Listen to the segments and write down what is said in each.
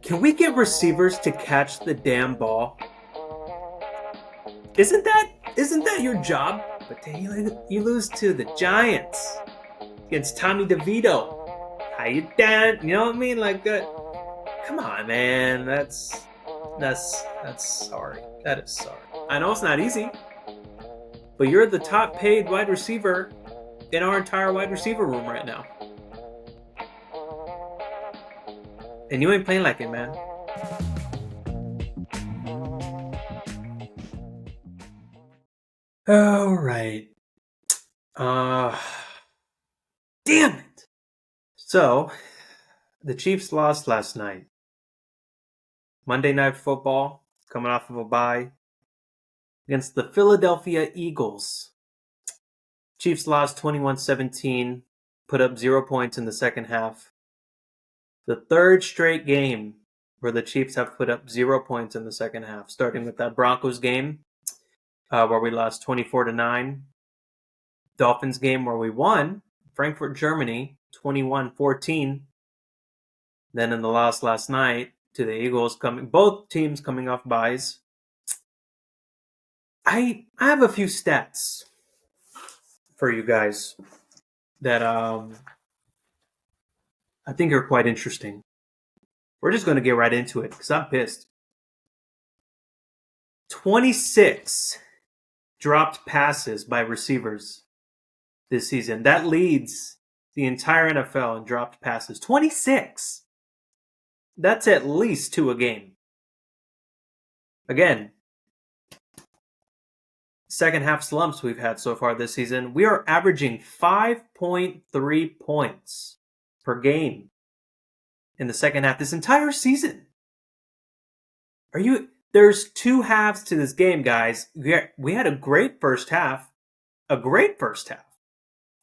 Can we get receivers to catch the damn ball? Isn't that your job? But then you lose to the Giants against Tommy DeVito. How you doing? You know what I mean? Like, come on, man. That's sorry. That is sorry. I know it's not easy, but you're the top paid wide receiver in our entire wide receiver room right now, and you ain't playing like it, man. All right. Uh, damn it. So, the Chiefs lost last night. Monday Night Football, coming off of a bye, against the Philadelphia Eagles. Chiefs lost 21-17, put up 0 points in the second half. The third straight game where the Chiefs have put up 0 points in the second half, starting with that Broncos game where we lost 24-9. Dolphins game where we won, Frankfurt, Germany, 21-14. Then in the loss last night to the Eagles, both teams coming off byes. I have a few stats for you guys that I think are quite interesting. We're just going to get right into it because I'm pissed. 26 dropped passes by receivers this season. That leads the entire NFL in dropped passes. 26! That's at least 2 a game. Again, second half slumps we've had so far this season. We are averaging 5.3 points per game in the second half this entire season. There's 2 halves to this game, guys. We had a great first half. A great first half.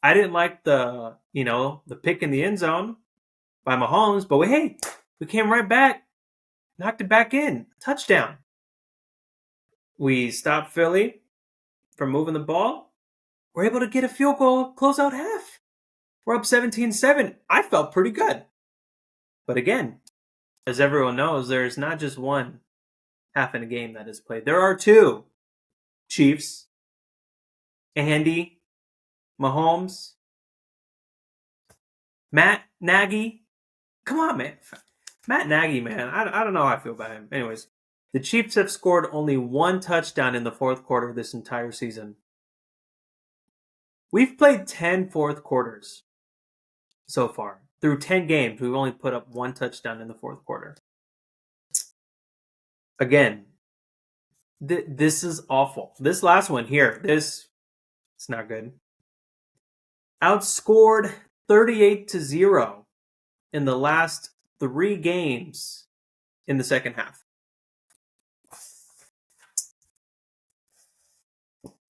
I didn't like the pick in the end zone by Mahomes, but we came right back, knocked it back in, touchdown. We stopped Philly from moving the ball. We're able to get a field goal, close out half. We're up 17-7. I felt pretty good. But again, as everyone knows, there's not just one half in a game that is played. There are 2. Chiefs, Andy, Mahomes, Matt Nagy. Come on, man. Matt Nagy, man. I don't know how I feel about him. Anyways, the Chiefs have scored only 1 touchdown in the fourth quarter this entire season. We've played 10 fourth quarters so far. Through 10 games, we've only put up 1 touchdown in the fourth quarter. Again, this is awful. This last one here, it's not good. Outscored 38-0 in the last 3 games in the second half.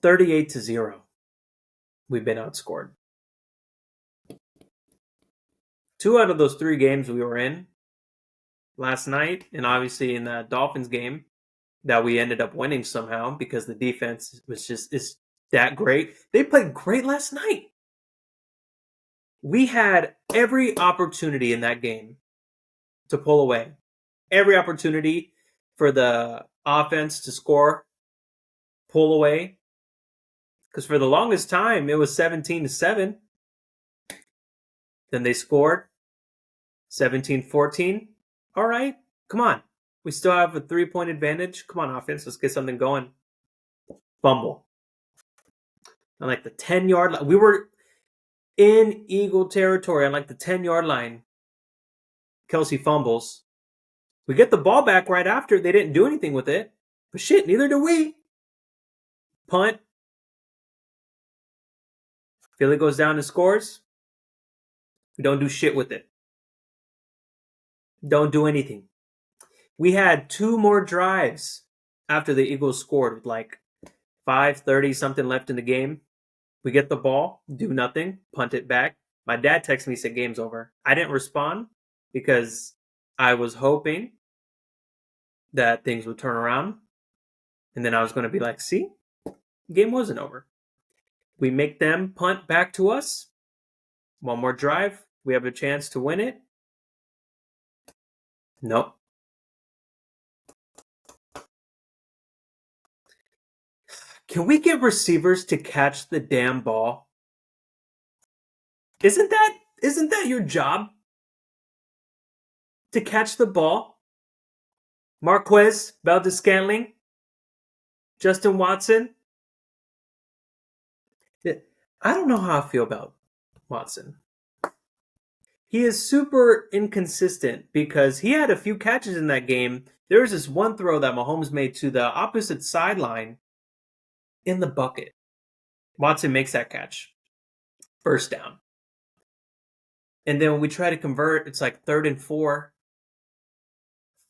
38-0. We've been outscored. 2 out of those 3 games we were in last night, and obviously in the Dolphins game that we ended up winning somehow because the defense is that great. They played great last night. We had every opportunity in that game to pull away. Every opportunity for the offense to score, pull away. Because for the longest time, it was 17-7. Then they scored 17-14. All right, come on. We still have a 3-point advantage. Come on, offense. Let's get something going. Fumble. On like the 10-yard line. We were in Eagle territory on like the 10-yard line. Kelsey fumbles. We get the ball back right after. They didn't do anything with it. But shit, neither do we. Punt. Philly goes down and scores. We don't do shit with it. Don't do anything. We had 2 more drives after the Eagles scored with like 5:30 something left in the game. We get the ball, do nothing, punt it back. My dad texted me, said game's over. I didn't respond because I was hoping that things would turn around. And then I was going to be like, see, game wasn't over. We make them punt back to us. 1 more drive. We have a chance to win it. Nope. Can we get receivers to catch the damn ball? Isn't that your job? To catch the ball? Marquez, Valdez-Scantling, Justin Watson. I don't know how I feel about Watson. He is super inconsistent because he had a few catches in that game. There was this one throw that Mahomes made to the opposite sideline in the bucket. Watson makes that catch. First down. And then when we try to convert, it's like 3rd and 4.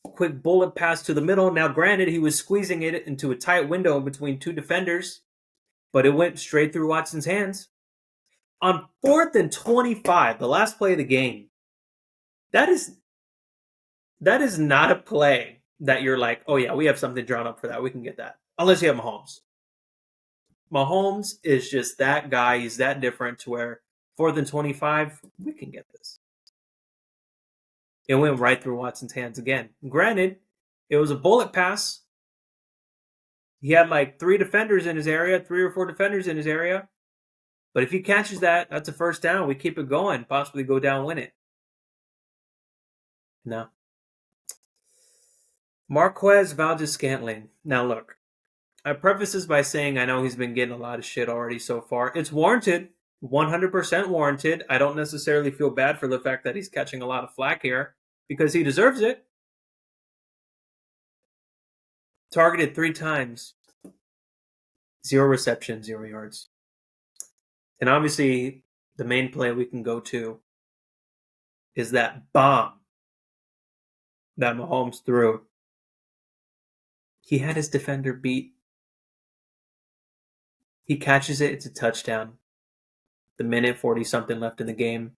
Quick bullet pass to the middle. Now, granted, he was squeezing it into a tight window between two defenders, but it went straight through Watson's hands. On 4th and 25, the last play of the game, that is not a play that you're like, oh yeah, we have something drawn up for that. We can get that. Unless you have Mahomes. Mahomes is just that guy. He's that different to where 4th and 25, we can get this. It went right through Watson's hands again. Granted, it was a bullet pass. He had like 3 defenders in his area, 3 or 4 defenders in his area. But if he catches that, that's a first down. We keep it going, possibly go down, win it. No. Marquez Valdez-Scantling. Now look, I preface this by saying I know he's been getting a lot of shit already so far. It's warranted, 100% warranted. I don't necessarily feel bad for the fact that he's catching a lot of flack here because he deserves it. Targeted 3 times, 0 reception, 0 yards. And obviously, the main play we can go to is that bomb that Mahomes threw. He had his defender beat. He catches it. It's a touchdown. The minute 40-something left in the game.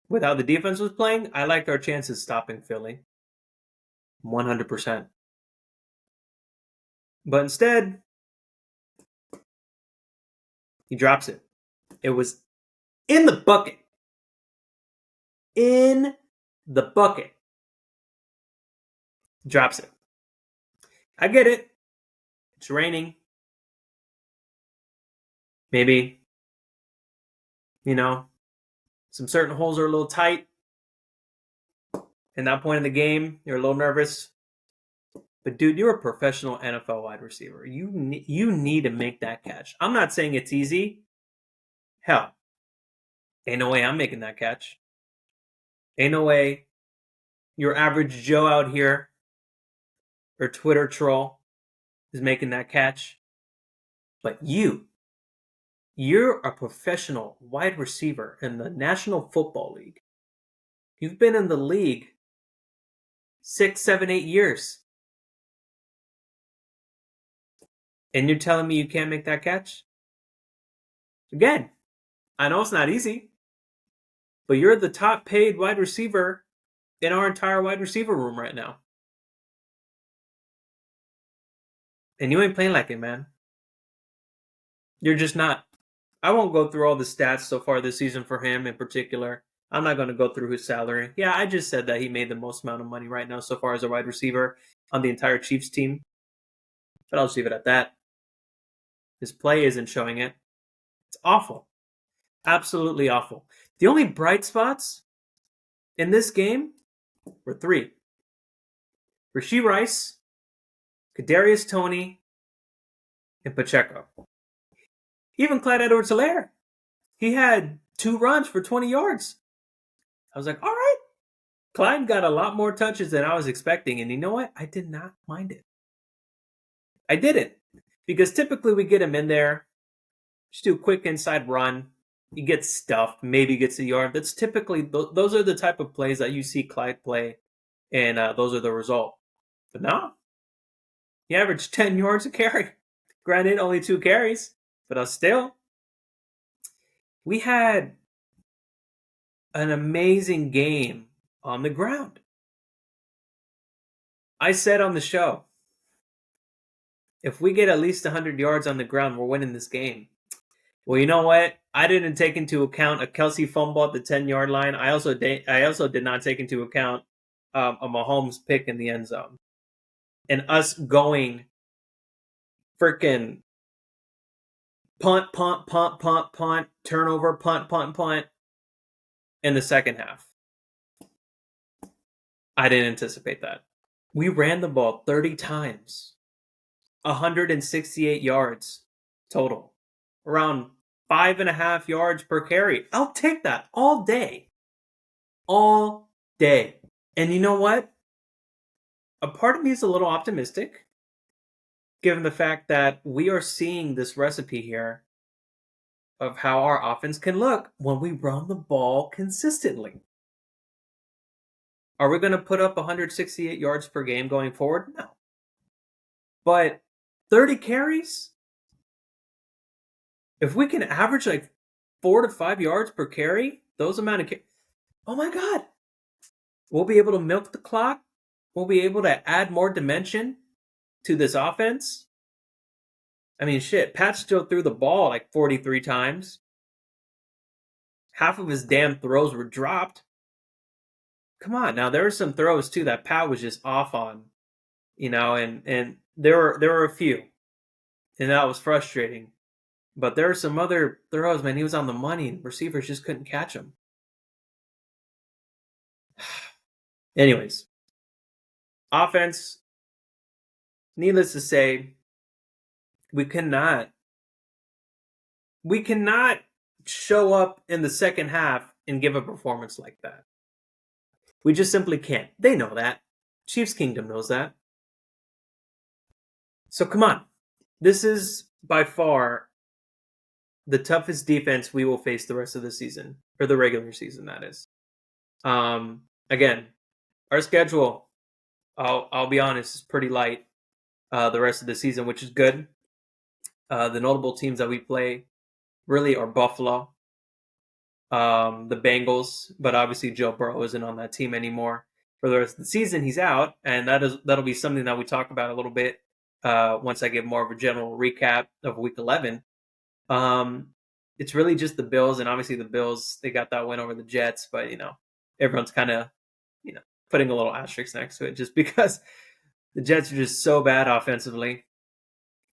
With how the defense was playing, I liked our chances stopping Philly. 100%. But instead, he drops it. It was in the bucket. In the bucket. Drops it. I get it. It's raining. Maybe, some certain holes are a little tight. In that point in the game, you're a little nervous. But dude, you're a professional NFL wide receiver. You need to make that catch. I'm not saying it's easy. Hell, ain't no way I'm making that catch. Ain't no way your average Joe out here or Twitter troll is making that catch. But you're a professional wide receiver in the National Football League. You've been in the league 6, 7, 8 years. And you're telling me you can't make that catch? Again, I know it's not easy, but you're the top paid wide receiver in our entire wide receiver room right now. And you ain't playing like it, man. You're just not. I won't go through all the stats so far this season for him in particular. I'm not going to go through his salary. Yeah, I just said that he made the most amount of money right now so far as a wide receiver on the entire Chiefs team. But I'll just leave it at that. His play isn't showing it. It's awful. Absolutely awful. The only bright spots in this game were 3. Rashee Rice, Kadarius Toney, and Pacheco. Even Clyde Edwards-Helaire. He had 2 runs for 20 yards. I was like, all right. Clyde got a lot more touches than I was expecting. And you know what? I did not mind it. I didn't. Because typically we get him in there. Just do a quick inside run. He gets stuffed. Maybe gets a yard. That's typically, those are the type of plays that you see Clyde play. And those are the result. But no. He averaged 10 yards a carry. Granted, only 2 carries. But still, we had an amazing game on the ground. I said on the show, if we get at least 100 yards on the ground, we're winning this game. Well, you know what? I didn't take into account a Kelsey fumble at the 10-yard line. I also did not take into account a Mahomes pick in the end zone, and us going freaking punt, punt, punt, punt, punt, turnover, punt, punt, punt in the second half. I didn't anticipate that. We ran the ball 30 times, 168 yards total, around 5.5 yards per carry. I'll take that all day. All day. And you know what? A part of me is a little optimistic, given the fact that we are seeing this recipe here of how our offense can look when we run the ball consistently. Are we going to put up 168 yards per game going forward? No. But 30 carries? If we can average like 4 to 5 yards per carry, those amount of oh my God. We'll be able to milk the clock. We'll be able to add more dimension to this offense. I mean, shit, Pat still threw the ball like 43 times. Half of his damn throws were dropped. Come on, now there were some throws too that Pat was just off on, and there were a few, and that was frustrating. But there were some other throws, man. He was on the money, and receivers just couldn't catch him. Anyways, offense. Needless to say, we cannot show up in the second half and give a performance like that. We just simply can't. They know that. Chiefs Kingdom knows that. So come on. This is by far the toughest defense we will face the rest of the season, or the regular season, that is. Again, our schedule, I'll be honest, is pretty light the rest of the season, which is good. The notable teams that we play really are Buffalo, the Bengals, but obviously Joe Burrow isn't on that team anymore. For the rest of the season, he's out, and that'll be something that we talk about a little bit once I give more of a general recap of Week 11. It's really just the Bills, and obviously the Bills, they got that win over the Jets, but everyone's kind of putting a little asterisk next to it just because the Jets are just so bad offensively,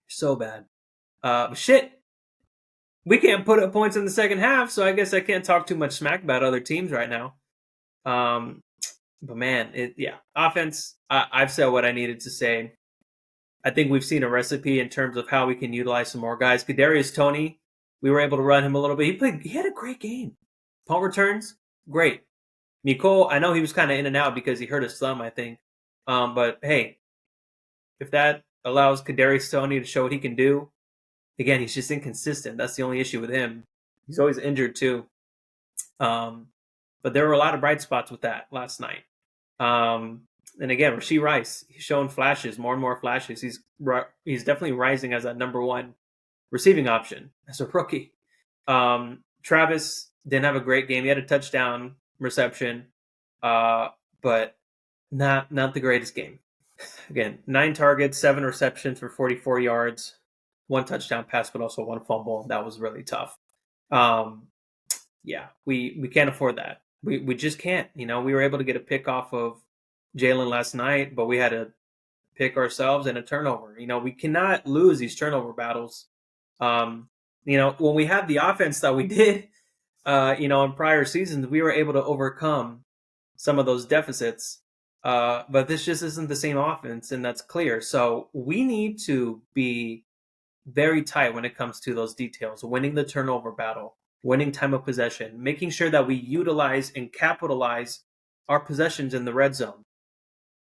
so bad. Shit. We can't put up points in the second half, so I guess I can't talk too much smack about other teams right now. But man, offense, I've said what I needed to say. I think we've seen a recipe in terms of how we can utilize some more guys. Kadarius Toney, we were able to run him a little bit. He had a great game. Punt returns, great. Nicole, I know he was kind of in and out because he hurt his thumb, I think. But hey, if that allows Kadarius Toney to show what he can do, again, he's just inconsistent. That's the only issue with him. He's always injured too. But there were a lot of bright spots with that last night. And again, Rashee Rice, he's showing flashes, more and more flashes. He's definitely rising as that number one receiving option as a rookie. Travis didn't have a great game. He had a touchdown reception, but not the greatest game. Again, 9 targets, 7 receptions for 44 yards. 1 touchdown pass, but also 1 fumble. That was really tough. We can't afford that. We just can't. We were able to get a pick off of Jalen last night, but we had to pick ourselves and a turnover. We cannot lose these turnover battles. When we had the offense that we did, in prior seasons, we were able to overcome some of those deficits. But this just isn't the same offense, and that's clear. So we need to be very tight when it comes to those details, winning the turnover battle, winning time of possession, making sure that we utilize and capitalize our possessions in the red zone.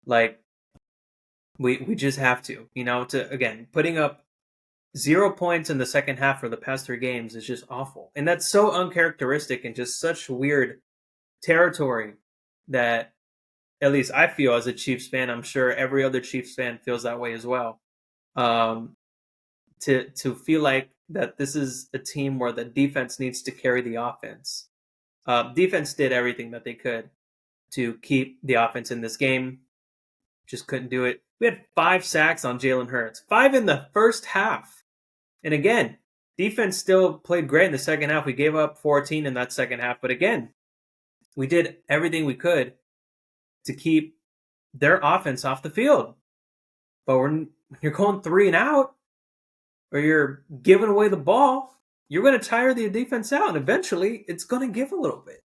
Like, we just have to, again, putting up 0 points in the second half for the past 3 games is just awful. And that's so uncharacteristic and just such weird territory that, at least I feel as a Chiefs fan, I'm sure every other Chiefs fan feels that way as well. To feel like that this is a team where the defense needs to carry the offense. Defense did everything that they could to keep the offense in this game. Just couldn't do it. We had 5 sacks on Jalen Hurts. 5 in the first half. And again, defense still played great in the second half. We gave up 14 in that second half. But again, we did everything we could to keep their offense off the field. But when you're going 3-and-out, or you're giving away the ball, you're going to tire the defense out, and eventually it's going to give a little bit.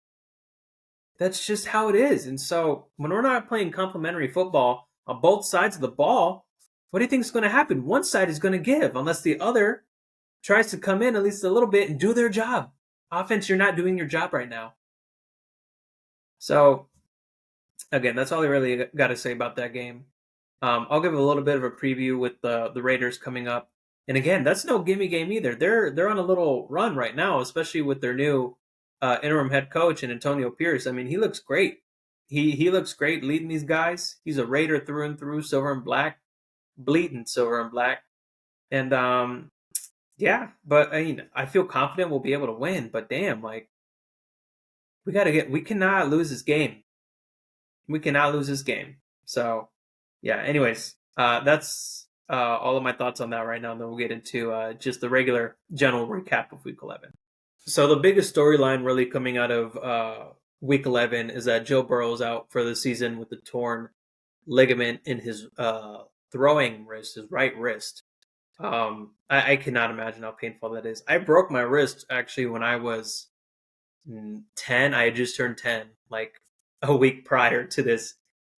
That's just how it is. And so when we're not playing complementary football on both sides of the ball, what do you think is going to happen? One side is going to give unless the other tries to come in at least a little bit and do their job. Offense, you're not doing your job right now. So, again, that's all I really got to say about that game. I'll give a little bit of a preview with the Raiders coming up. And again, that's no gimme game either. They're on a little run right now, especially with their new interim head coach and Antonio Pierce. I mean, he looks great. He looks great leading these guys. He's a Raider through and through, silver and black, bleeding silver and black. And yeah, but I mean, I feel confident we'll be able to win. But damn, like we cannot lose this game. We cannot lose this game. So yeah. Anyways, that's all of my thoughts on that right now. And then we'll get into just the regular general recap of Week 11. So the biggest storyline really coming out of Week 11 is that Joe Burrow's out for the season with the torn ligament in his throwing wrist, his right wrist. I cannot imagine how painful that is. I broke my wrist actually when I was 10. I had just turned 10, like a week prior to this.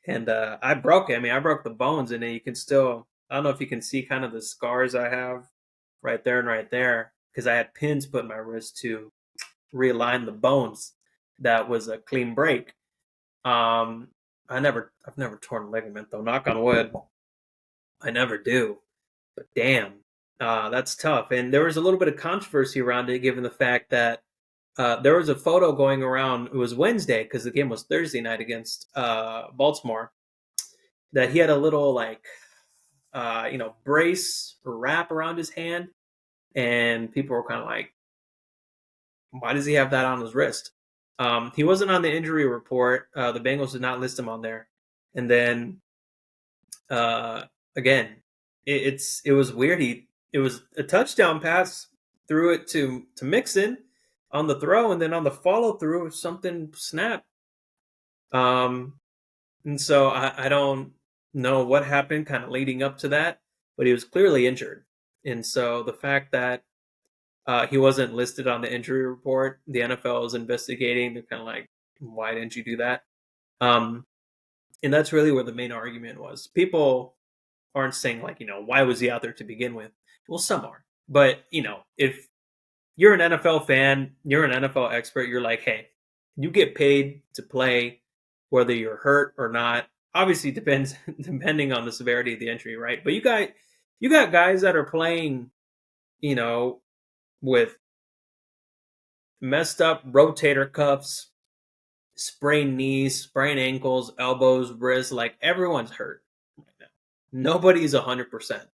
And I broke it. I mean, I broke the bones, and you can still, I don't know if you can see kind of the scars I have right there and right there, because I had pins put in my wrist to realign the bones. That was a clean break. I've never torn a ligament though. Knock on wood. I never do. But damn, that's tough. And there was a little bit of controversy around it, given the fact that there was a photo going around. It was Wednesday because the game was Thursday night against Baltimore. That he had a little like, brace or wrap around his hand, and people were kind of like, "Why does he have that on his wrist?" He wasn't on the injury report. The Bengals did not list him on there. And then again, it was weird. It was a touchdown pass, threw it to Mixon on the throw, and then on the follow through, something snapped. And so I don't know what happened kind of leading up to that, but he was clearly injured. And so the fact that he wasn't listed on the injury report, the NFL is investigating. They're kind of like, why didn't you do that? And that's really where the main argument was. People aren't saying like, why was he out there to begin with? Well, some are. But, if you're an NFL fan, you're an NFL expert, you're like, hey, you get paid to play whether you're hurt or not. Obviously depends depending on the severity of the injury, right? But you got guys that are playing, with messed up rotator cuffs, sprained knees, sprained ankles, elbows, wrists, like everyone's hurt right now. Nobody's 100%.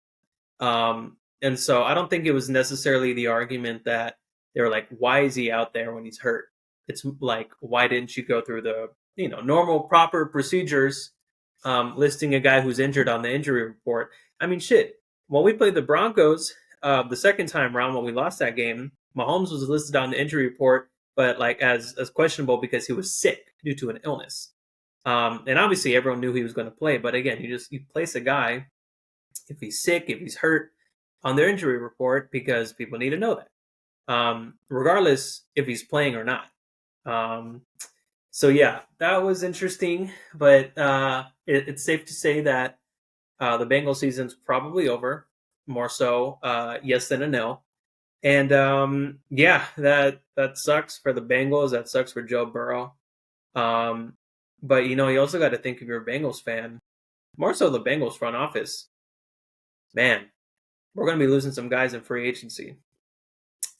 And so I don't think it was necessarily the argument that they were like, why is he out there when he's hurt? It's like, why didn't you go through the, normal, proper procedures, listing a guy who's injured on the injury report? I mean, shit, when we played the Broncos, the second time around when we lost that game, Mahomes was listed on the injury report, but like as questionable because he was sick due to an illness. And obviously everyone knew he was going to play, but again, you place a guy if he's sick, if he's hurt, on their injury report because people need to know that, regardless if he's playing or not. So yeah, that was interesting, but it's safe to say that the Bengals season's probably over. More so, yes than a no. And yeah, that sucks for the Bengals. That sucks for Joe Burrow. But you also got to think if you're a Bengals fan, more so the Bengals front office. Man, we're going to be losing some guys in free agency.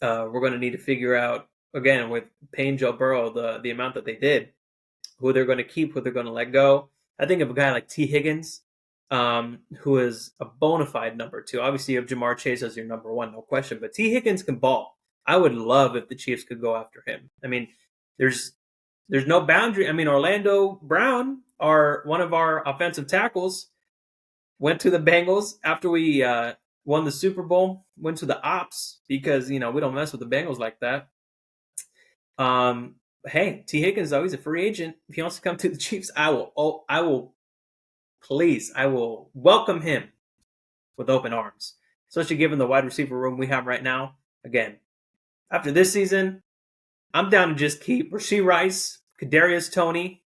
We're going to need to figure out, again, with paying Joe Burrow the amount that they did, who they're going to keep, who they're going to let go. I think of a guy like T. Higgins, who is a bona fide number 2. Obviously, you have Jamar Chase as your number 1, no question. But T. Higgins can ball. I would love if the Chiefs could go after him. I mean, there's no boundary. I mean, Orlando Brown, one of our offensive tackles, went to the Bengals after we won the Super Bowl. Went to the ops because we don't mess with the Bengals like that. Hey, T. Higgins, though, he's a free agent. If he wants to come to the Chiefs, I will please, I will welcome him with open arms, especially given the wide receiver room we have right now. Again, after this season, I'm down to just keep Rashee Rice, Kadarius Toney,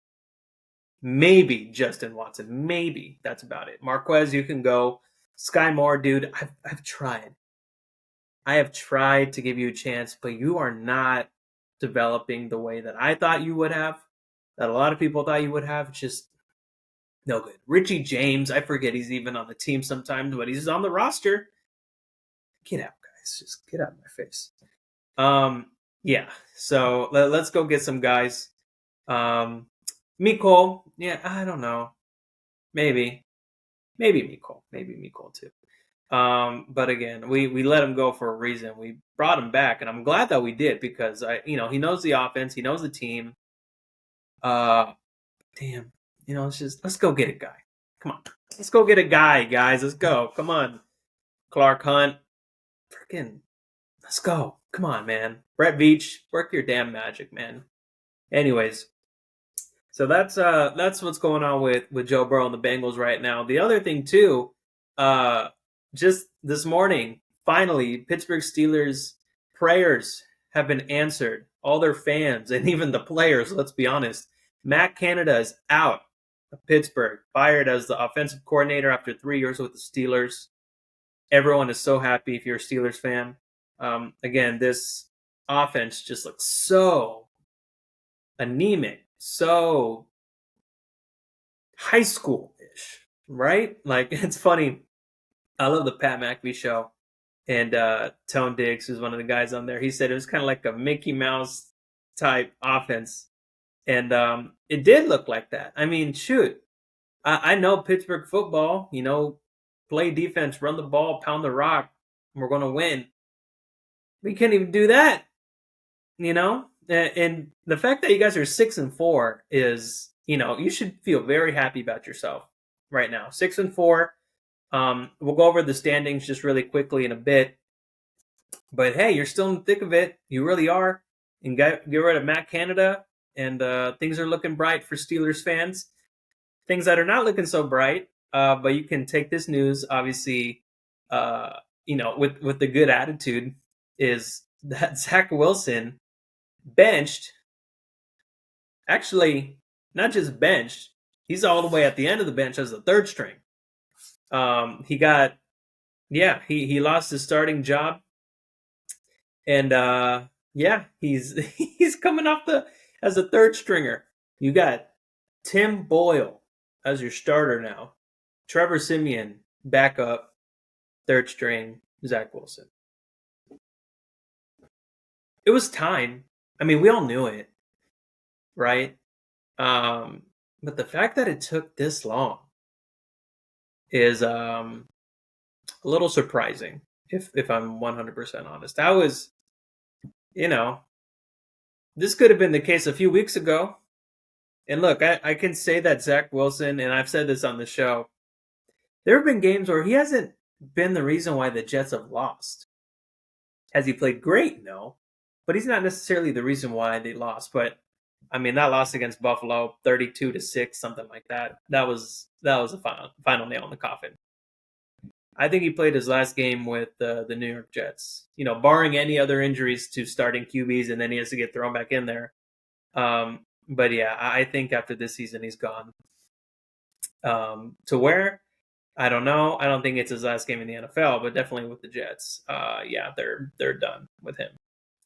maybe Justin Watson. Maybe that's about it. Marquez, you can go. Sky Moore, dude, I've tried. I have tried to give you a chance, but you are not developing the way that I thought you would have, that a lot of people thought you would have. It's just no good. Richie James, I forget he's even on the team sometimes, but he's on the roster. Get out, guys. Just get out of my face. Yeah. So let's go get some guys. Mecole, yeah, I don't know. Maybe Mecole. Maybe Mecole too. But again, we let him go for a reason. We brought him back, and I'm glad that we did because he knows the offense, he knows the team. Damn, let's go get a guy. Come on, let's go get a guy, guys. Let's go. Come on, Clark Hunt. Freaking, let's go. Come on, man. Brett Veach, work your damn magic, man. Anyways, so that's what's going on with Joe Burrow and the Bengals right now. The other thing too, just this morning, finally, Pittsburgh Steelers prayers have been answered. All their fans and even the players, let's be honest. Matt Canada is out of Pittsburgh, fired as the offensive coordinator after 3 years with the Steelers. Everyone is so happy if you're a Steelers fan. Again, this offense just looks so anemic, so high school-ish, right? Like, it's funny. I love the Pat McAfee show. And Tone Diggs, who's one of the guys on there, he said it was kind of like a Mickey Mouse type offense. And it did look like that. I mean, shoot. I know Pittsburgh football, play defense, run the ball, pound the rock. We're going to win. We can't even do that, And the fact that you guys are 6-4 is, you should feel very happy about yourself right now. 6-4. We'll go over the standings just really quickly in a bit. But hey, you're still in the thick of it. You really are. And get rid of Matt Canada, and things are looking bright for Steelers fans. Things that are not looking so bright, but you can take this news, obviously, with the good attitude, is that Zach Wilson benched. Actually, not just benched. He's all the way at the end of the bench as the third string. He lost his starting job, and he's coming off as a third stringer. You got Tim Boyle as your starter now. Trevor Siemian backup, third string. Zach Wilson. It was time. I mean, we all knew it, right? But the fact that it took this long is a little surprising, if I'm 100% honest. I was, this could have been the case a few weeks ago. And look, I can say that Zach Wilson, and I've said this on the show, there have been games where he hasn't been the reason why the Jets have lost. Has he played great? No. But he's not necessarily the reason why they lost. But, I mean, that loss against Buffalo, 32-6, something like that, that was a final nail in the coffin. I think he played his last game with the New York Jets, barring any other injuries to starting QBs, and then he has to get thrown back in there. But yeah, I think after this season, he's gone. To where? I don't know. I don't think it's his last game in the NFL, but definitely with the Jets. They're done with him.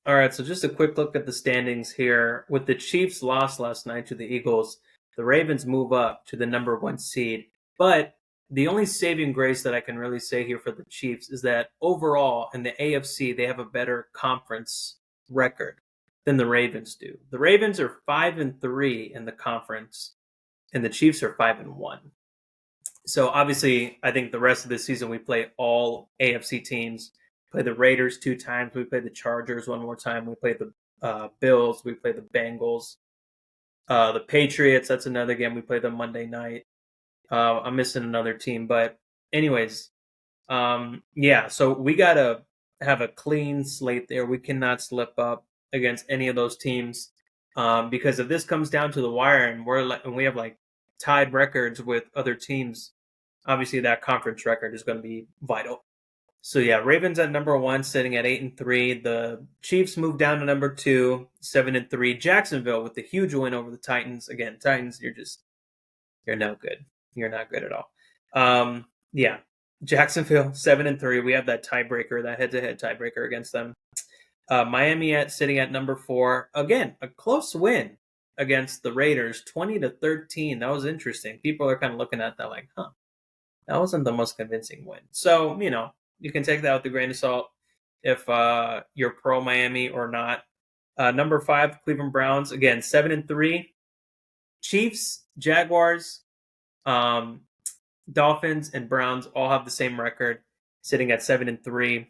All right, so just a quick look at the standings here. With the Chiefs' loss last night to the Eagles, the Ravens move up to the number 1 seed. But the only saving grace that I can really say here for the Chiefs is that overall in the AFC, they have a better conference record than the Ravens do. The Ravens are 5-3 in the conference, and the Chiefs are 5-1. So obviously, I think the rest of the season we play all AFC teams. Play the Raiders 2 times. We play the Chargers 1 more time. We play the Bills. We play the Bengals. The Patriots, that's another game. We play them Monday night. I'm missing another team. But anyways, so we got to have a clean slate there. We cannot slip up against any of those teams because if this comes down to the wire and we have like tied records with other teams, obviously that conference record is going to be vital. So yeah, Ravens at number 1, sitting at 8-3. The Chiefs moved down to number 2, 7-3. Jacksonville with the huge win over the Titans. Again, Titans, you're no good. You're not good at all. Yeah, Jacksonville 7-3. We have that tiebreaker, that head-to-head tiebreaker against them. Miami sitting at number 4. Again, a close win against the Raiders, 20-13. That was interesting. People are kind of looking at that like, huh, that wasn't the most convincing win. So, you can take that with a grain of salt if you're pro Miami or not. Number 5, Cleveland Browns, again, 7-3. Chiefs, Jaguars, Dolphins, and Browns all have the same record, sitting at 7-3.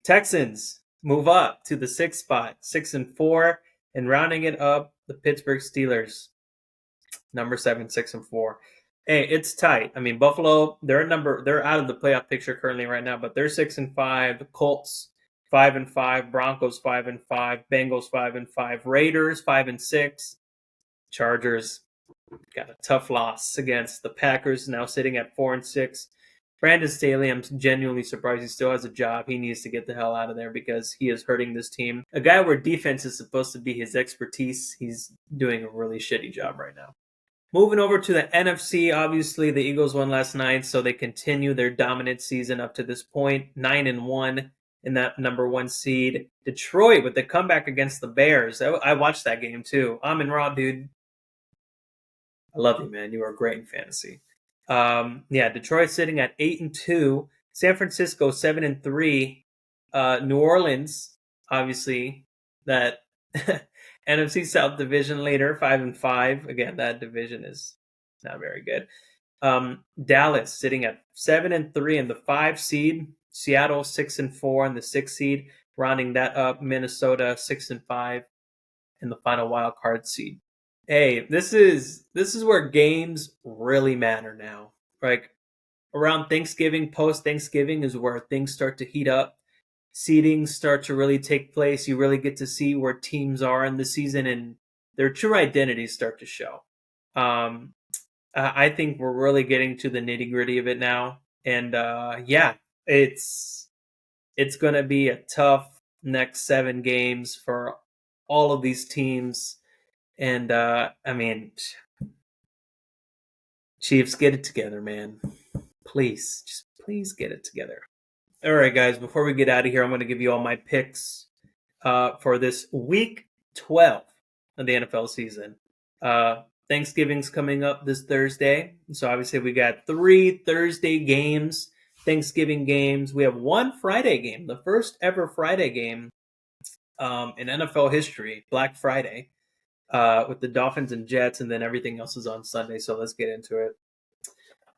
Texans move up to the 6th spot, 6-4, and rounding it up, the Pittsburgh Steelers, number 7, 6-4. Hey, it's tight. I mean, Buffalo, they're out of the playoff picture currently right now, but they're 6-5. The Colts 5-5, Broncos 5-5, Bengals 5-5, Raiders 5-6, Chargers got a tough loss against the Packers, now sitting at 4-6. Brandon Staley, I'm genuinely surprised he still has a job. He needs to get the hell out of there because he is hurting this team. A guy where defense is supposed to be his expertise, he's doing a really shitty job right now. Moving over to the NFC, obviously the Eagles won last night, so they continue their dominant season up to this point, 9-1 in that number 1 seed. Detroit with the comeback against the Bears. I watched that game too. Amon-Ra, dude. I love you, man. You are great in fantasy. Detroit sitting at 8-2. San Francisco 7-3. New Orleans, obviously, that NFC South division leader, 5-5. Again, that division is not very good. Dallas sitting at 7-3 in the 5 seed. Seattle 6-4 in the 6 seed. Rounding that up, Minnesota 6-5 in the final wild card seed. Hey, this is where games really matter now. Like around Thanksgiving, post Thanksgiving is where things start to heat up. Seedings start to really take place. You really get to see where teams are in the season and their true identities start to show. I think we're really getting to the nitty gritty of it now. And it's going to be a tough next 7 games for all of these teams. And Chiefs, get it together, man. Please, just please get it together. All right, guys, before we get out of here, I'm going to give you all my picks for this week 12 of the NFL season. Thanksgiving's coming up this Thursday. So obviously we got 3 Thursday games, Thanksgiving games. We have 1 Friday game, the first ever Friday game in NFL history, Black Friday, with the Dolphins and Jets, and then everything else is on Sunday. So let's get into it.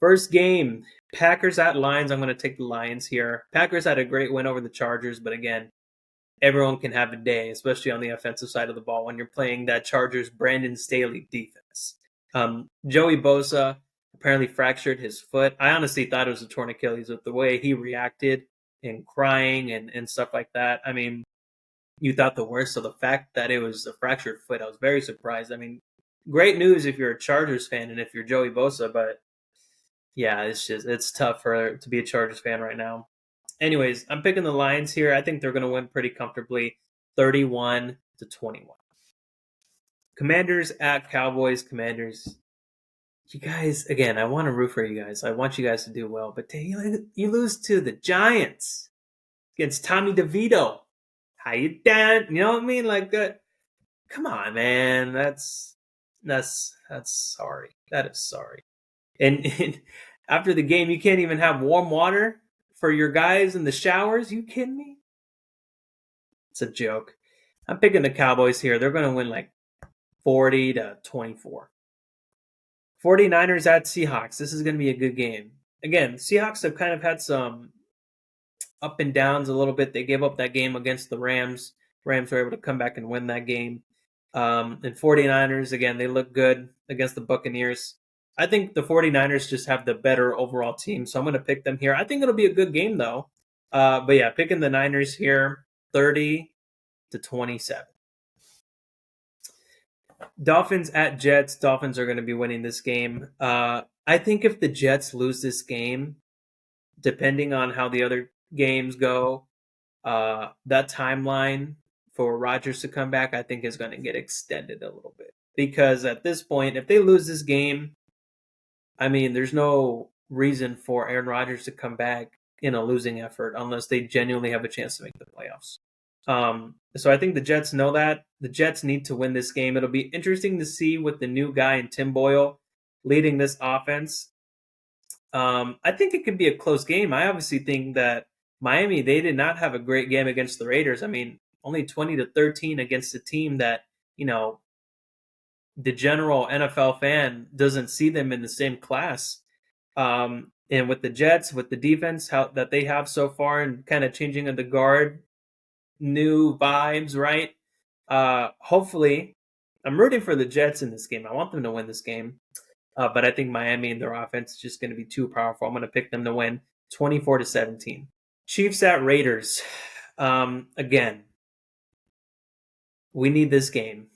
First game, Packers at Lions. I'm going to take the Lions here. Packers had a great win over the Chargers, but again, everyone can have a day, especially on the offensive side of the ball when you're playing that Chargers Brandon Staley defense. Joey Bosa apparently fractured his foot. I honestly thought it was a torn Achilles with the way he reacted and crying and stuff like that. I mean, you thought the worst. So the fact that it was a fractured foot, I was very surprised. I mean, great news if you're a Chargers fan and if you're Joey Bosa, but yeah, it's tough to be a Chargers fan right now. Anyways, I'm picking the Lions here. I think they're going to win pretty comfortably, 31-21. Commanders at Cowboys. Commanders. You guys, again, I want to root for you guys. I want you guys to do well, but you lose to the Giants against Tommy DeVito. How you doing? You know what I mean? Like, come on, man. That's sorry. That is sorry. And after the game, you can't even have warm water for your guys in the showers? You kidding me? It's a joke. I'm picking the Cowboys here. They're going to win like 40-24. 49ers at Seahawks. This is going to be a good game. Again, Seahawks have kind of had some up and downs a little bit. They gave up that game against the Rams. Rams were able to come back and win that game. And 49ers, again, they look good against the Buccaneers. I think the 49ers just have the better overall team, so I'm going to pick them here. I think it'll be a good game, though. But yeah, picking the Niners here, 30-27. Dolphins at Jets. Dolphins are going to be winning this game. I think if the Jets lose this game, depending on how the other games go, that timeline for Rodgers to come back, I think, is going to get extended a little bit. Because at this point, if they lose this game, I mean, there's no reason for Aaron Rodgers to come back in a losing effort unless they genuinely have a chance to make the playoffs. So I think the Jets know that. The Jets need to win this game. It'll be interesting to see with the new guy in Tim Boyle leading this offense. I think it could be a close game. I obviously think that Miami, they did not have a great game against the Raiders. I mean, only 20-13 against a team that, you know, the general NFL fan doesn't see them in the same class. And with the Jets, with the defense how that they have so far, and kind of changing of the guard, new vibes, right? Hopefully, I'm rooting for the Jets in this game. I want them to win this game, but I think Miami and their offense is just going to be too powerful. I'm going to pick them to win 24-17. Chiefs at Raiders. Again, we need this game.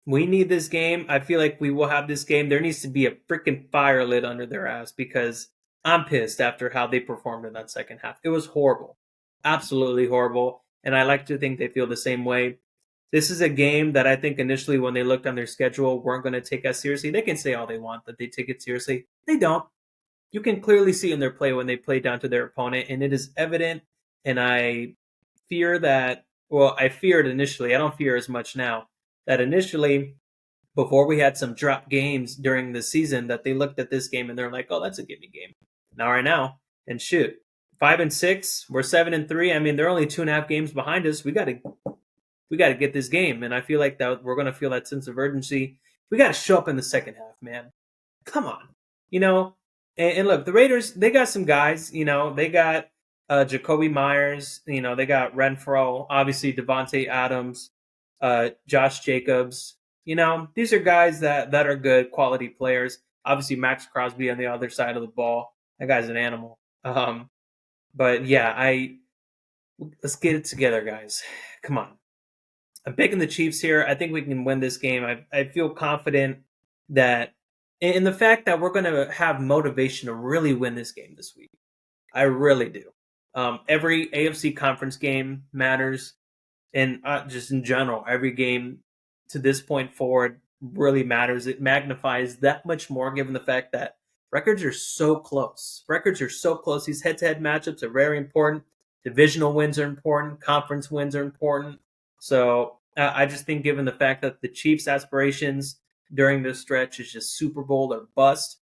We need this game. I feel like we will have this game. There needs to be a freaking fire lit under their ass because I'm pissed after how they performed in that second half. It was horrible. Absolutely horrible. And I like to think they feel the same way. This is a game that I think initially when they looked on their schedule weren't going to take us seriously. They can say all they want that they take it seriously. They don't. You can clearly see in their play when they play down to their opponent, and it is evident. And I fear that, well, I feared initially. I don't fear as much now. That initially, before we had some drop games during the season, that they looked at this game and they're like, "Oh, that's a gimme game." Now, right now, and shoot, 5-6, we're 7-3. I mean, they're only 2.5 games behind us. We got to get this game, and I feel like that we're going to feel that sense of urgency. We got to show up in the second half, man. Come on, you know. And look, the Raiders, they got some guys. You know, they got Jacoby Myers. You know, they got Renfro, obviously Devontae Adams, Josh Jacobs. You know, these are guys that are good quality players. Obviously, Max Crosby on the other side of the ball. That guy's an animal. But yeah, let's get it together, guys. Come on. I'm picking the Chiefs here. I think we can win this game. I feel confident that in the fact that we're going to have motivation to really win this game this week. I really do. Every AFC conference game matters, and just in general, every game to this point forward really matters. It magnifies that much more given the fact that records are so close. Records are so close. These head-to-head matchups are very important. Divisional wins are important. Conference wins are important. So I just think, given the fact that the Chiefs' aspirations during this stretch is just Super Bowl or bust,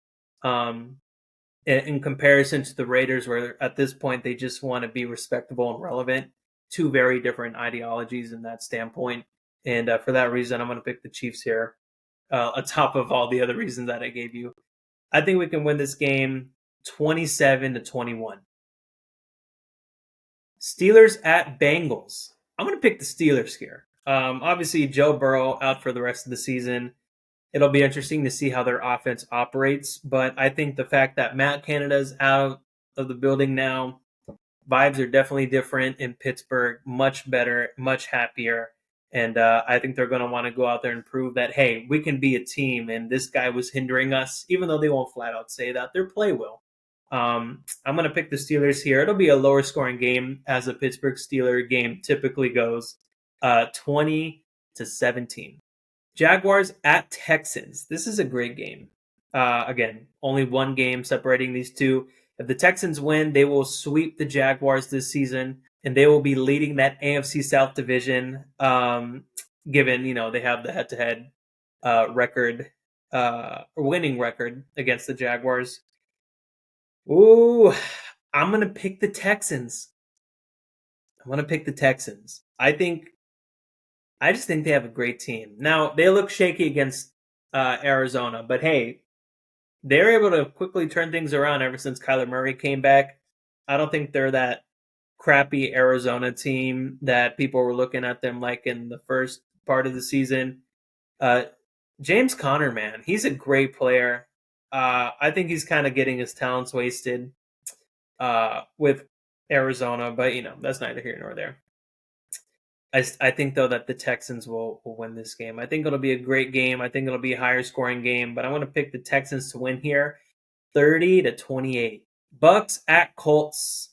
in comparison to the Raiders, where at this point they just want to be respectable and relevant. Two very different ideologies in that standpoint, and for that reason, I'm going to pick the Chiefs here, atop of all the other reasons that I gave you. I think we can win this game 27-21. Steelers at Bengals. I'm going to pick the Steelers here. Obviously, Joe Burrow out for the rest of the season. It'll be interesting to see how their offense operates, but I think the fact that Matt Canada's out of the building now, vibes are definitely different in Pittsburgh, much better, much happier. And I think they're going to want to go out there and prove that, hey, we can be a team, and this guy was hindering us, even though they won't flat out say that. Their play will. I'm going to pick the Steelers here. It'll be a lower scoring game, as a Pittsburgh Steeler game typically goes, 20-17. Jaguars at Texans. This is a great game. Again, only one game separating these two. If the Texans win, they will sweep the Jaguars this season, and they will be leading that AFC South division, given, they have the head-to-head record, winning record against the Jaguars. Ooh, I'm going to pick the Texans. I just think they have a great team. Now, they look shaky against Arizona, but hey, they're able to quickly turn things around ever since Kyler Murray came back. I don't think they're that crappy Arizona team that people were looking at them like in the first part of the season. James Conner, man, he's a great player. I think he's kind of getting his talents wasted with Arizona, but that's neither here nor there. I think though that the Texans will win this game. I think it'll be a great game. I think it'll be a higher scoring game, but I want to pick the Texans to win here, 30-28. Bucks at Colts.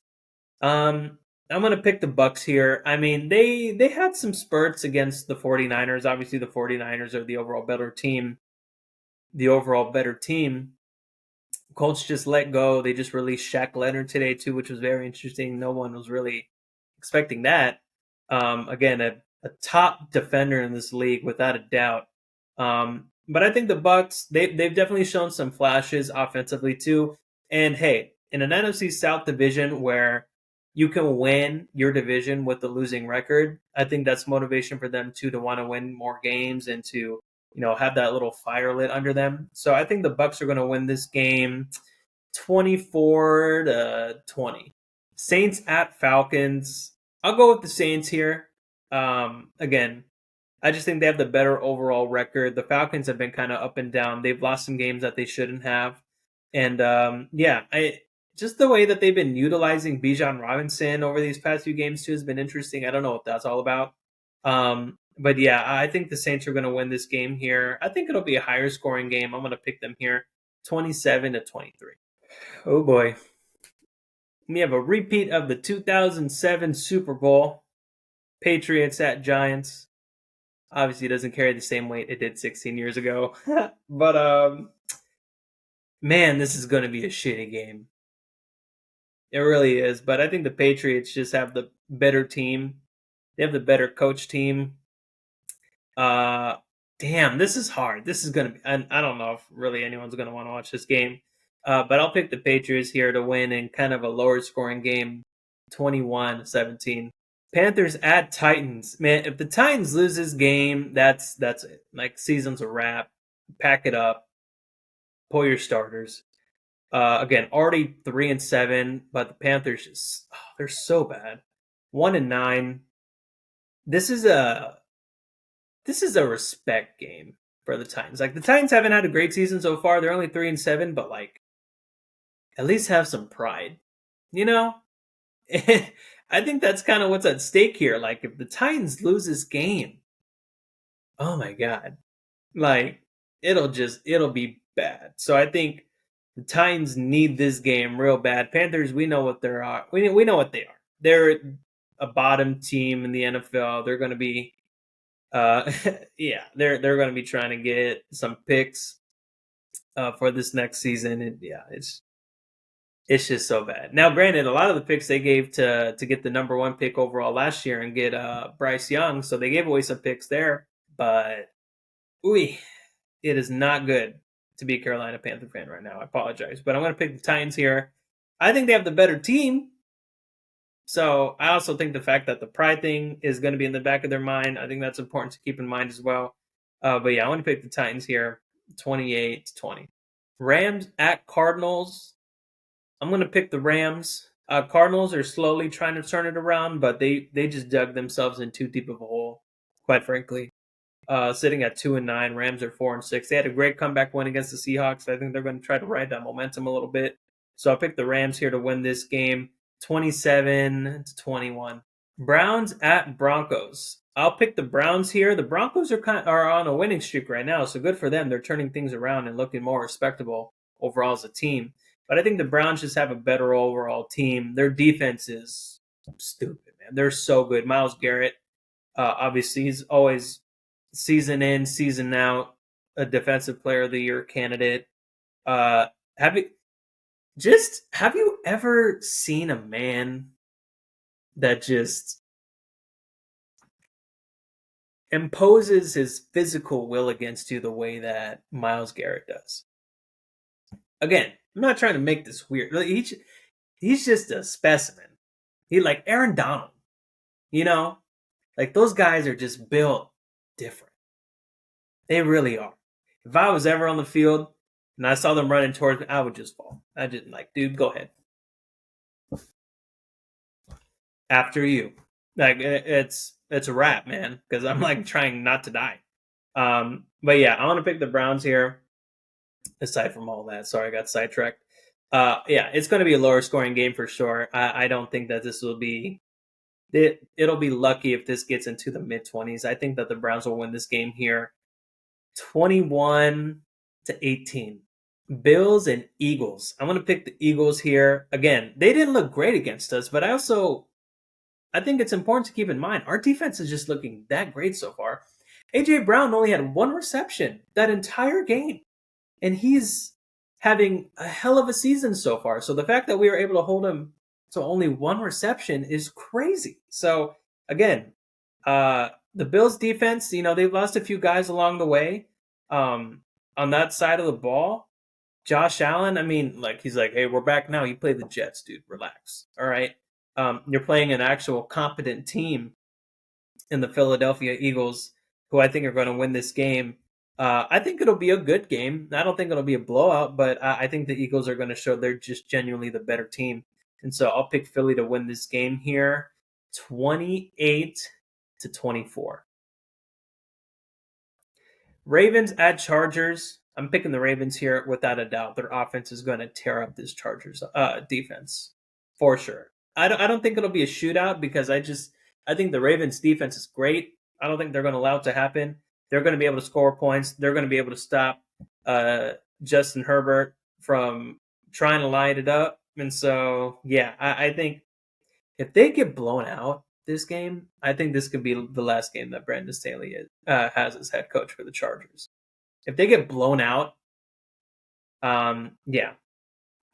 I'm gonna pick the Bucks here. I mean, they had some spurts against the 49ers. Obviously, the 49ers are the overall better team. The overall better team. Colts just let go. They just released Shaq Leonard today too, which was very interesting. No one was really expecting that. Again, a top defender in this league without a doubt. But I think the Bucks they've definitely shown some flashes offensively too. And hey, in an NFC South division where you can win your division with the losing record, I think that's motivation for them too to want to win more games and to have that little fire lit under them. So I think the Bucks are going to win this game 24-20. Saints at Falcons. I'll go with the Saints here. Again, I just think they have the better overall record. The Falcons have been kind of up and down. They've lost some games that they shouldn't have. And yeah, I just the way that they've been utilizing Bijan Robinson over these past few games too has been interesting. I don't know what that's all about. But yeah, I think the Saints are going to win this game here. I think it'll be a higher scoring game. I'm going to pick them here, 27-23. Oh boy. We have a repeat of the 2007 Super Bowl. Patriots at Giants. Obviously, it doesn't carry the same weight it did 16 years ago. But man, this is going to be a shitty game. It really is. But I think the Patriots just have the better team. They have the better coach team. Damn, this is hard. This is going to be, I don't know if really anyone's going to want to watch this game. But I'll pick the Patriots here to win in kind of a lower scoring game, 21-17. Panthers at Titans. Man, if the Titans lose this game, that's it. Like, season's a wrap. Pack it up. Pull your starters. Again, already 3-7, but the Panthers just they're so bad. 1-9. This is a respect game for the Titans. Like, the Titans haven't had a great season so far. They're only 3-7, but like, at least have some pride, you know? I think that's kind of what's at stake here. Like, if the Titans lose this game, oh my God, like, it'll be bad. So I think the Titans need this game real bad. Panthers, we know what they are. We know what they are. They're a bottom team in the NFL. They're going to be, yeah, they're going to be trying to get some picks for this next season. And yeah, it's just so bad. Now, granted, a lot of the picks they gave to get the number one pick overall last year and get Bryce Young, so they gave away some picks there. But it is not good to be a Carolina Panther fan right now. I apologize, but I'm going to pick the Titans here. I think they have the better team. So I also think the fact that the pride thing is going to be in the back of their mind, I think that's important to keep in mind as well. But yeah, I want to pick the Titans here, 28-20. Rams at Cardinals. I'm going to pick the Rams. Cardinals are slowly trying to turn it around, but they just dug themselves in too deep of a hole, quite frankly. Sitting at 2-9, Rams are 4-6. They had a great comeback win against the Seahawks. I think they're going to try to ride that momentum a little bit. So I'll pick the Rams here to win this game, 27-21. Browns at Broncos. I'll pick the Browns here. The Broncos are on a winning streak right now, so good for them. They're turning things around and looking more respectable overall as a team. But I think the Browns just have a better overall team. Their defense is stupid, man. They're so good. Myles Garrett, obviously, he's always season in, season out, a Defensive Player of the Year candidate. Have you ever seen a man that just imposes his physical will against you the way that Myles Garrett does? Again, I'm not trying to make this weird. He's just a specimen. He like Aaron Donald, like those guys are just built different. They really are. If I was ever on the field and I saw them running towards me, I would just fall. I just like, dude, go ahead. After you, like it's a wrap, man. Because I'm like trying not to die. But yeah, I want to pick the Browns here. Aside from all that, sorry, I got sidetracked. Yeah, it's going to be a lower scoring game for sure. I don't think that this will be It'll be lucky if this gets into the mid-20s. I think that the Browns will win this game here, 21-18. Bills and Eagles. I'm gonna pick the Eagles here. Again, they didn't look great against us, but I think it's important to keep in mind our defense is just looking that great so far. AJ Brown only had one reception that entire game, and he's having a hell of a season so far. So the fact that we were able to hold him to only one reception is crazy. So again, the Bills defense, they've lost a few guys along the way on that side of the ball. Josh Allen, he's like, hey, we're back now. You play the Jets, dude. Relax. All right. You're playing an actual competent team in the Philadelphia Eagles, who I think are going to win this game. I think it'll be a good game. I don't think it'll be a blowout, but I think the Eagles are going to show they're just genuinely the better team. And so I'll pick Philly to win this game here, 28-24. Ravens at Chargers. I'm picking the Ravens here without a doubt. Their offense is going to tear up this Chargers defense for sure. I don't think it'll be a shootout because I think the Ravens defense is great. I don't think they're going to allow it to happen. They're going to be able to score points. They're going to be able to stop Justin Herbert from trying to light it up. And so, yeah, I think if they get blown out this game, I think this could be the last game that Brandon Staley has as head coach for the Chargers. If they get blown out, yeah.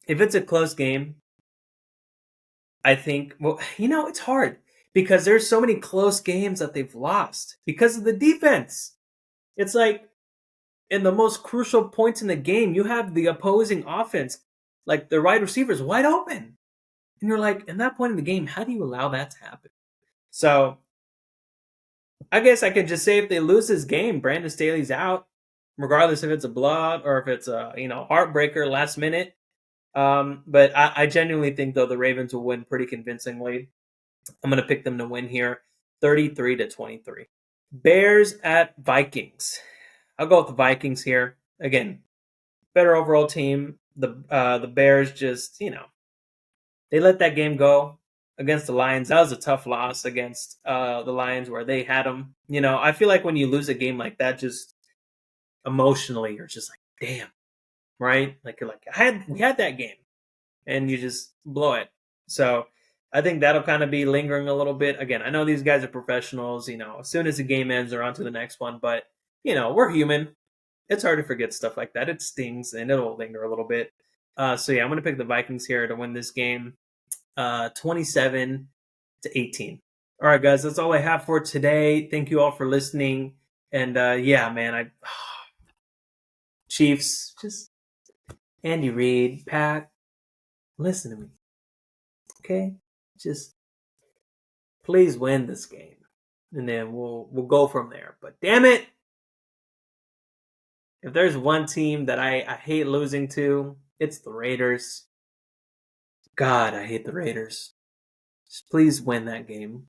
If it's a close game, I think, it's hard because there's so many close games that they've lost because of the defense. It's like in the most crucial points in the game, you have the opposing offense, like the wide receivers wide open. And you're like, in that point in the game, how do you allow that to happen? So I guess I could just say if they lose this game, Brandon Staley's out, regardless if it's a blowout or if it's a heartbreaker last minute. But I genuinely think, though, the Ravens will win pretty convincingly. I'm going to pick them to win here, 33-23. Bears at Vikings. I'll go with the Vikings here. Again, better overall team. The Bears just, they let that game go against the Lions. That was a tough loss against the Lions where they had them. I feel like when you lose a game like that, just emotionally, you're just like, damn, right? Like you're like, we had that game, and you just blow it. So I think that'll kind of be lingering a little bit. Again, I know these guys are professionals. As soon as the game ends, they're on to the next one. But we're human. It's hard to forget stuff like that. It stings, and it'll linger a little bit. So yeah, I'm going to pick the Vikings here to win this game, 27-18. All right, guys, that's all I have for today. Thank you all for listening. And yeah, man, Chiefs, just Andy Reid, Pat, listen to me, okay? Just please win this game, and then we'll go from there. But damn it, if there's one team that I hate losing to, it's the Raiders. God, I hate the Raiders. Just please win that game.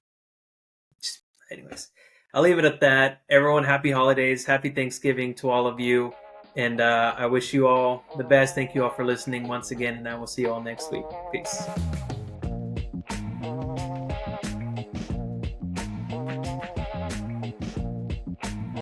Anyways, I'll leave it at that. Everyone, happy holidays, happy Thanksgiving to all of you. And I wish you all the best. Thank you all for listening once again, and I will see you all next week. Peace.